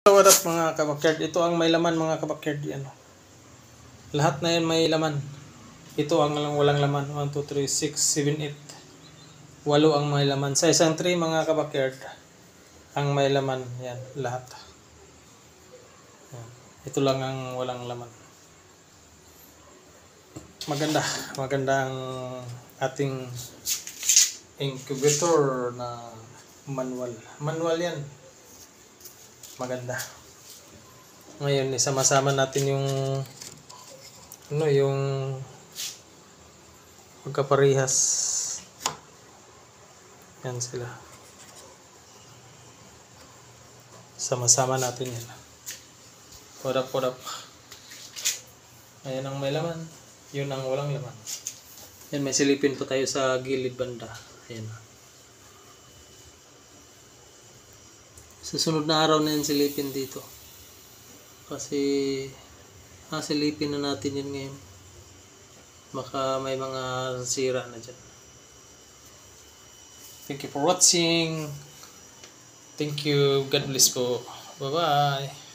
So what up mga kabakyard, ito ang may laman mga kabakyard yan. Lahat na yan may laman. Ito ang walang laman. 1, 2, 3, 6, 7, 8. 8 ang may laman. Sa isang tray mga kabakyard, ang may laman yan lahat. Yan. Ito lang ang walang laman. Maganda ang ating incubator na manual yan. Maganda. Ngayon isama-sama natin yung yung magkaparehas. Yan sila. Sama-sama natin yan. Podap. Ayan ang may laman. Yun ang walang laman. Yan, may silipin pa tayo sa gilid banda. Ayan. Susunod na araw na yan silipin dito. Kasi silipin na natin yan ngayon. Baka may mga sira na dyan. Thank you for watching. Thank you. God bless po. Bye-bye.